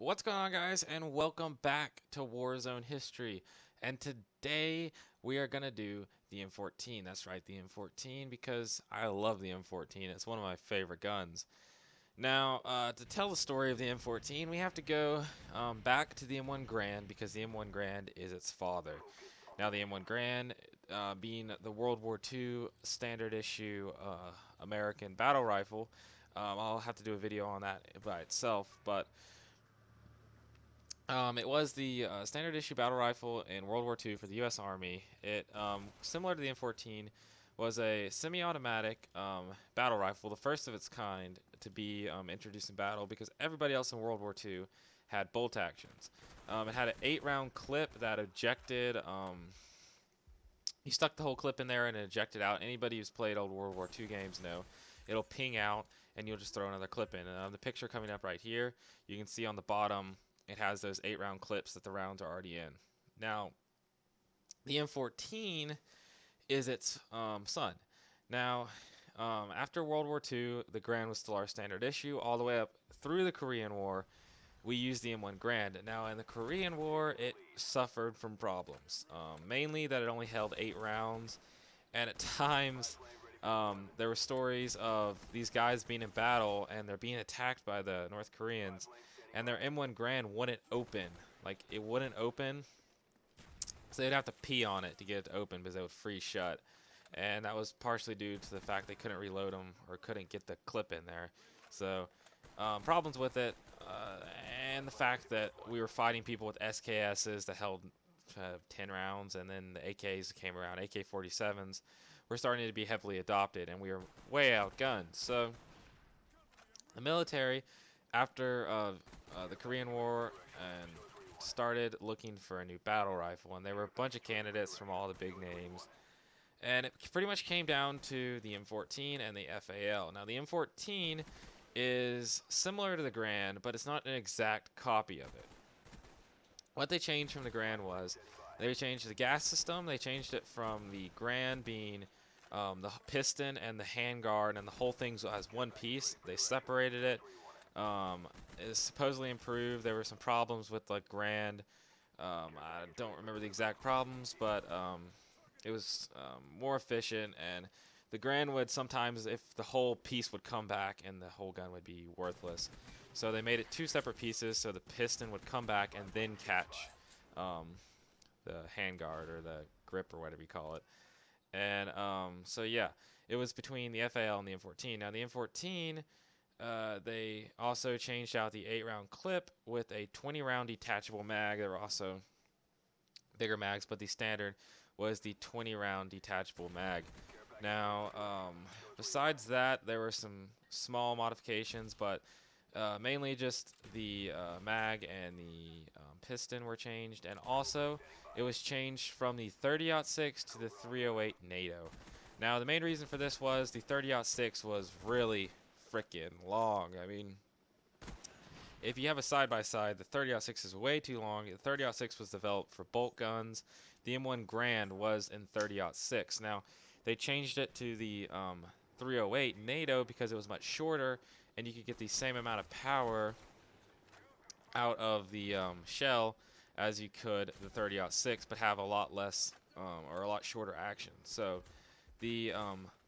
What's going on, guys, and welcome back to Warzone History. And today we are going to do the M14. That's right, the M14, because I love the M14. It's one of my favorite guns. Now, to tell the story of the M14, we have to go back to the M1 Grand, because the M1 Grand is its father. Now, the M1 Grand, being the World War II standard issue American battle rifle, I'll have to do a video on that by itself, but it was the standard issue battle rifle in World War II for the U.S. Army. It, similar to the M14, was a semi-automatic battle rifle, the first of its kind to be introduced in battle because everybody else in World War II had bolt actions. It had an 8-round clip that ejected. You stuck the whole clip in there and it ejected out. Anybody who's played old World War II games know it'll ping out and you'll just throw another clip in. And the picture coming up right here, you can see on the bottom it has those 8-round clips that the rounds are already in. Now, the M14 is its son. Now, after World War II, the Grand was still our standard issue all the way up through the Korean War. We used the M1 Grand. Now, in the Korean War, it suffered from problems. Mainly that it only held 8 rounds, and at times there were stories of these guys being in battle and they're being attacked by the North Koreans, and their M1 Grand wouldn't open. Like, it wouldn't open, so they'd have to pee on it to get it to open because they would freeze shut. And that was partially due to the fact they couldn't reload them or couldn't get the clip in there. So problems with it, and the fact that we were fighting people with SKSs that held 10 rounds, and then the AKs came around, AK-47s were starting to be heavily adopted, and we were way outgunned. So the military, after the Korean War, and started looking for a new battle rifle, and there were a bunch of candidates from all the big names. And it pretty much came down to the M14 and the FAL. Now, the M14 is similar to the Grand, but it's not an exact copy of it. What they changed from the Grand was they changed the gas system. They changed it from the Grand being the piston and the handguard, and the whole thing as one piece. They separated it. It's supposedly improved. There were some problems with the Grand. I don't remember the exact problems, but it was more efficient, and the Grand would sometimes, if the whole piece would come back and the whole gun would be worthless. So they made it 2 separate pieces, so the piston would come back and then catch the handguard or the grip or whatever you call it. And so yeah, it was between the FAL and the M14. Now the M14, they also changed out the 8-round clip with a 20-round detachable mag. There were also bigger mags, but the standard was the 20-round detachable mag. Now, besides that, there were some small modifications, but mainly just the mag and the piston were changed, and also it was changed from the 30-06 to the 308 NATO. Now, the main reason for this was the 30-06 was really freaking long. I mean, if you have a side-by-side, the 30-06 is way too long. The 30-06 was developed for bolt guns. The M1 Grand was in 30-06. Now, they changed it to the 308 NATO because it was much shorter, and you could get the same amount of power out of the shell as you could the 30-06, but have a lot less or a lot shorter action. So the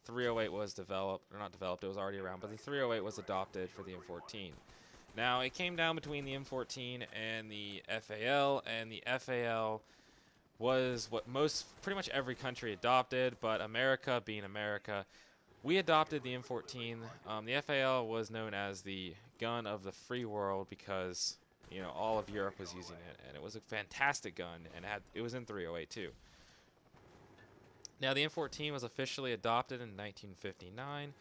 308 was developed, or not developed, it was already around, but the 308 was adopted for the M14. Now, it came down between the M14 and the FAL, and the FAL was what pretty much every country adopted, but America being America, we adopted the M14. The FAL was known as the gun of the free world because, you know, all of Europe was using it, and it was a fantastic gun, and it was in 308 too. Now, the M14 was officially adopted in 1959,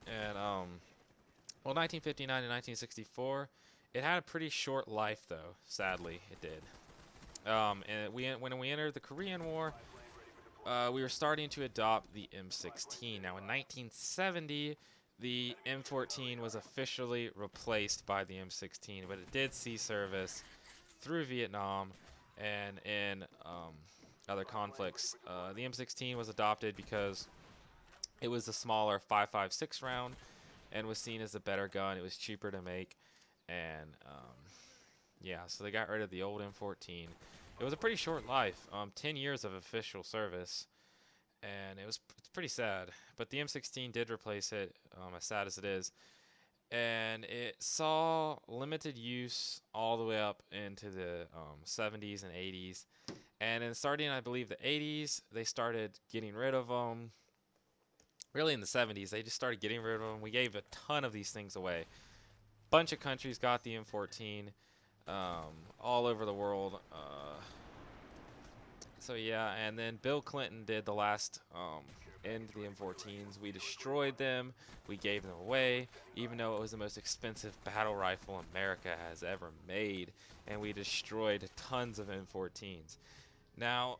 and well, 1959 to 1964, it had a pretty short life, though. Sadly, it did. And when we entered the Korean War, we were starting to adopt the M16. Now, in 1970, the M14 was officially replaced by the M16, but it did see service through Vietnam and in other conflicts. The M16 was adopted because it was a smaller 5.56 round and was seen as a better gun. It was cheaper to make, and Yeah, so they got rid of the old M14. It was a pretty short life, 10 years of official service, and it's pretty sad. But the M16 did replace it, as sad as it is, and it saw limited use all the way up into the 70s and 80s. And then starting, I believe, the 80s, they started getting rid of them. Really, in the 70s, they just started getting rid of them. We gave a ton of these things away. Bunch of countries got the M14, all over the world. So yeah, and then Bill Clinton did the last end to the M14s. We destroyed them. We gave them away, even though it was the most expensive battle rifle America has ever made, and we destroyed tons of M14s. Now,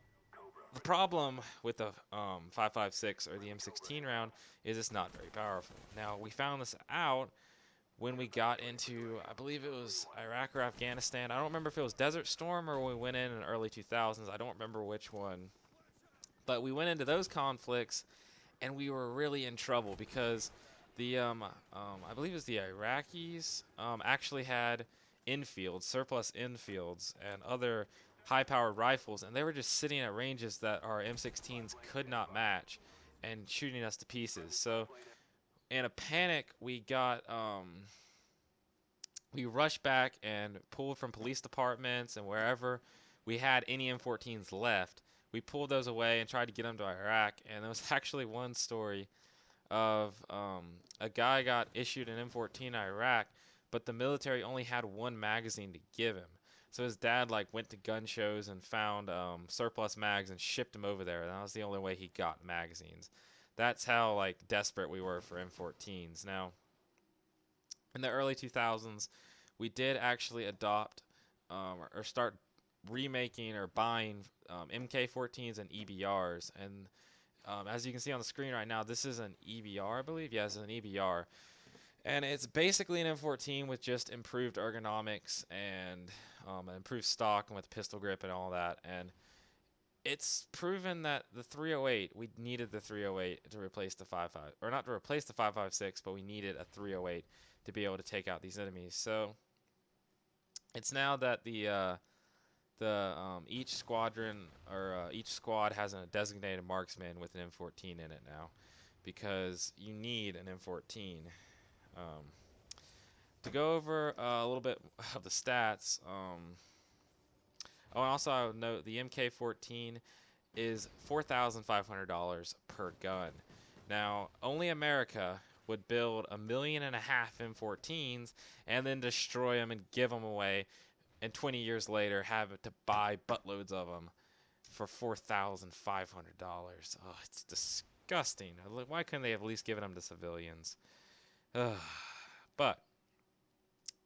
the problem with the 5.56 or the M16 round is it's not very powerful. Now, we found this out when we got into, I believe it was Iraq or Afghanistan. I don't remember if it was Desert Storm or when we went in the early 2000s. I don't remember which one. But we went into those conflicts, and we were really in trouble because I believe it was the Iraqis actually had infields, surplus infields, and other high-powered rifles, and they were just sitting at ranges that our M16s could not match and shooting us to pieces. So in a panic, we rushed back and pulled from police departments and wherever we had any M14s left. We pulled those away and tried to get them to Iraq. And there was actually one story of a guy got issued an M14 in Iraq, but the military only had one magazine to give him. So his dad like went to gun shows and found surplus mags and shipped them over there. And that was the only way he got magazines. That's how like desperate we were for M14s. Now, in the early 2000s, we did actually adopt or start remaking or buying MK14s and EBRs. And as you can see on the screen right now, this is an EBR, I believe. Yes, it's an EBR. And it's basically an M14 with just improved ergonomics and improved stock and with pistol grip and all that. And it's proven that the 308, we needed the 308 to replace the 5.5, or not to replace the 5.56, but we needed a 308 to be able to take out these enemies. So it's now that each squadron or each squad has a designated marksman with an M14 in it now, because you need an M14. To go over a little bit of the stats. Oh, and also I would note the MK14 is $4,500 per gun. Now, only America would build 1.5 million M14s and then destroy them and give them away, and 20 years later have to buy buttloads of them for $4,500. Oh, it's disgusting. Why couldn't they have at least given them to civilians? But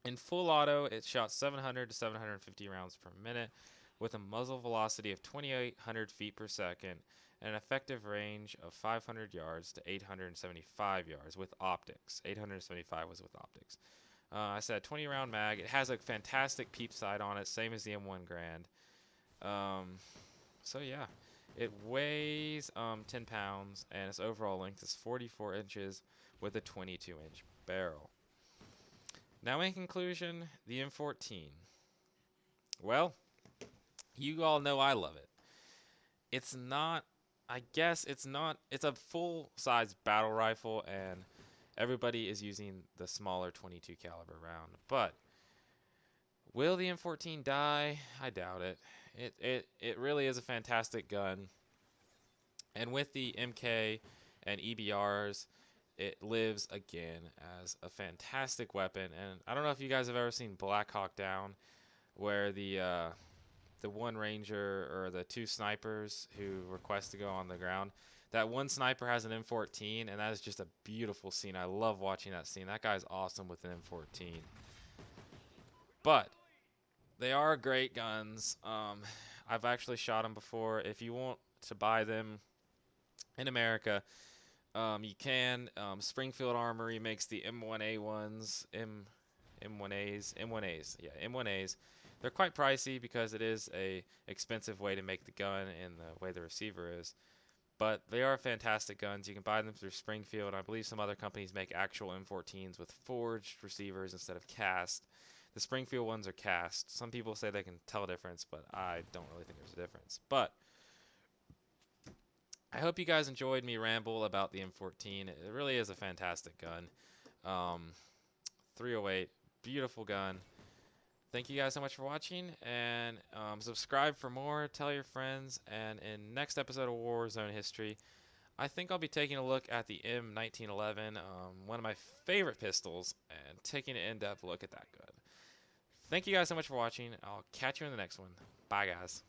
in full auto, it shot 700 to 750 rounds per minute with a muzzle velocity of 2,800 feet per second and an effective range of 500 yards to 875 yards with optics. 875 was with optics. I said 20 round mag. It has a fantastic peep sight on it, same as the M1 Grand. So yeah, it weighs 10 pounds and its overall length is 44 inches with a 22-inch barrel. Now in conclusion, the M14. Well, you all know I love it. It's not, it's a full-size battle rifle, and everybody is using the smaller 22 caliber round. But will the M14 die? I doubt it. It really is a fantastic gun. And with the MK and EBRs, it lives again as a fantastic weapon. And I don't know if you guys have ever seen Black Hawk Down, where the one ranger or the two snipers who request to go on the ground. That one sniper has an M14, and that is just a beautiful scene. I love watching that scene. That guy's awesome with an M14. But they are great guns. I've actually shot them before. If you want to buy them in America, you can. Springfield Armory makes the M1A ones. M1As. Yeah, M1As. They're quite pricey because it is a expensive way to make the gun and the way the receiver is. But they are fantastic guns. You can buy them through Springfield. I believe some other companies make actual M14s with forged receivers instead of cast. The Springfield ones are cast. Some people say they can tell a difference, but I don't really think there's a difference. But I hope you guys enjoyed me ramble about the M14. It really is a fantastic gun. 308, beautiful gun. Thank you guys so much for watching, and subscribe for more. Tell your friends, and in next episode of Warzone History, I think I'll be taking a look at the M1911, one of my favorite pistols, and taking an in-depth look at that gun. Thank you guys so much for watching. I'll catch you in the next one. Bye, guys.